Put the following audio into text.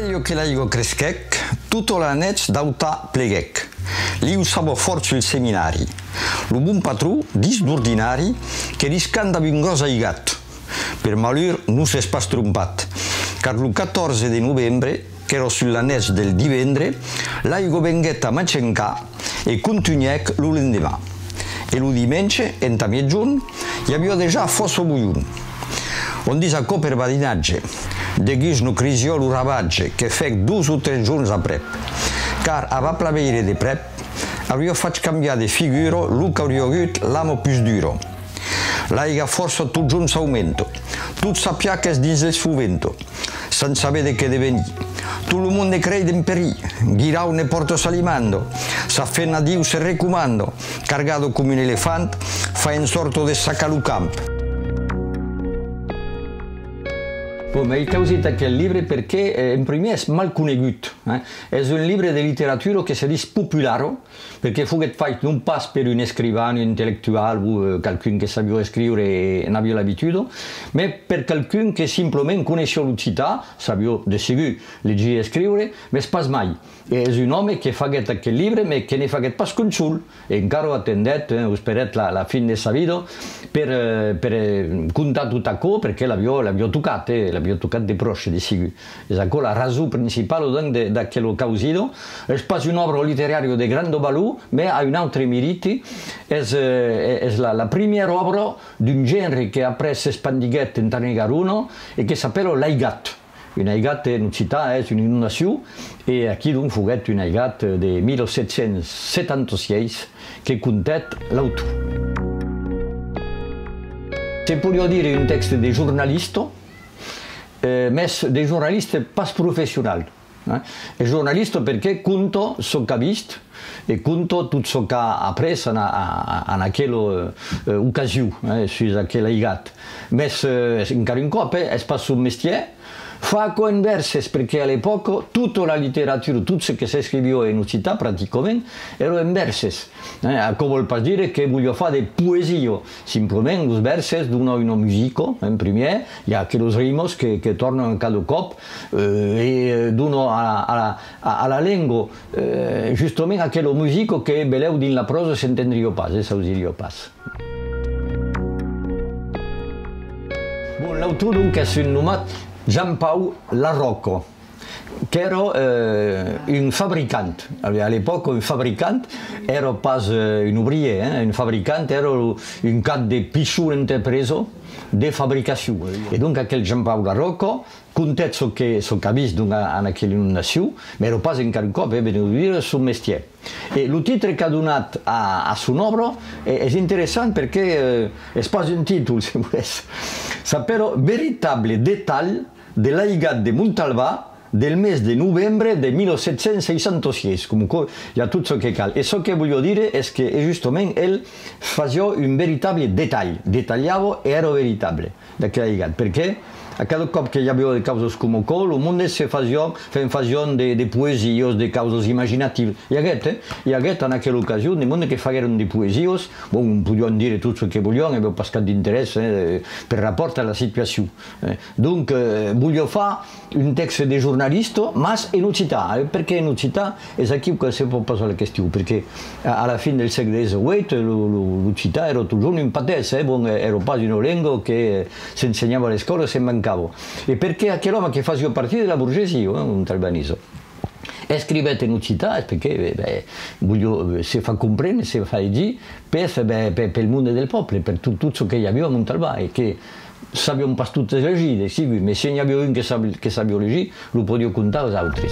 meglio che l'aigo creschec, tutto l'anets d'autà pleguec. Liu sabo forza il seminari. Lo buon patrù dis d'ordinari che riscanda vingosa i gatto. Per malur non si è spastrumpat, car lo 14 di novembre, che ero sull'anets del divendre, l'aigo venghetta macencà e continuec lo lendemà. E lo dimenche, en tamie giorn, hi havia già fosso buiun. On dis acò per badinatge, de guix no crisio lo rabatge, che fec 2 o 3 giorni a prep. Car a va plaveire de prep, avria fatto cambiare de figuro lo che hauria avuto l'amo più duro. L'aiga forza tot giorni aumento, tot sapia che es dins il suo vento, senza sapere che deveni. Tutto il mondo crede in perì, ghirau ne porto salimando, s'affenna Dio se recomando, cargato come un elefante, fa in sorto de saccalu camp. Ma il causit aquel livre perché in primer è mal conegut. È un libro di letteratura che si dice popolare, perché fu fatto non pas per un scrivano intellettuale o qualcuno che sapeva scrivere e aveva l'abitudine, ma per qualcuno che semplicemente conosceva l'ucità, sapeva di sicuro leggere e scrivere, ma pas mai. È un uomo che fa aquel libro, ma che ne fa pas consul, e encara attendet, speret la fine della sua vita, per contare tutto ciò, perché l'aveva toccato di proche di sicuro. È la ragione principale da quello causido. È un'opera letteraria di grande valore, ma ha un altro merito. È la prima opera di un genere che ha preso spandiguet in Tarnegaruno e che si appella l'aigat. Un aigat in una città è un'inondazione e qui fu un aigat del 1776 che conta l'autore. Si può dire un testo di giornalista, ma dei giornalisti pas professionali. È giornalista perché conta ciò che ha visto e conta tutto ciò che ha appreso in quella occasione, su quella aigat. Ma in un coppa è pas un mestiere. Fa converses perché all'epoca tutta la letteratura, tutto ciò che si scriveva in città praticamente era in verses. Come vuol dire che voglio fare delle poesie, semplicemente i verses danno una musica, in primo, il y a quelli rimos che tornano in cada cop e danno alla lingua giustamente a quella musica che beleu din la prosa si intendria pas, e s'usiria pas. Bon, l'autore dunque è nominato Jean-Paul Larocco, che era un fabbricante. All'epoca un fabbricante era pas un ouvrier, un fabbricante era un cas de piccole entreprise de fabbricazione. E dunque aquel Jean-Paul Larocco conta ciò che ha visto in quell'inondazione, ma era pas in un cop, venuto a dire il suo mestiere. E il titolo che ha donato a suo opera è interessante perché è pas un titolo, se volesse. Sapere veritable dettagli dell'aigat de Montalbà del mese di novembre del 1766. Comunque, il y a tutto ciò che cal. E ciò che voglio dire è che giustamente lui faceva un veritable dettaglio, dettagliava e era veritable da quell'aigat, perché a cada cop que hi havia de causes com qual, el món se feia de poesies, de causes imaginatives. I haguet en aquella ocasió, de món que fagueren de poesies, bon, podien dir tot el que volien, aveva pas cap d'interès per rapport a la situació. Donc, volia fer un text de giornalista, mas en occità, perché en occità és aquí que se pot passar la qüestió, perquè a la fin del segle XVIII l'occità era tot un patès, bon, era pas una llengua que s'ensenyava a l'escola, se mancava. E perché aquell'uomo che faceva parte della borghesia, un Tralbanese, scrivete in città perché si fa comprendere, si fa dire per il mondo del popolo, per tutto ciò che aveva a Montalbà e che sapevano pas tutte leggere, sì, ma se ne aveva uno che sapeva leggere, lo poteva contare agli altri.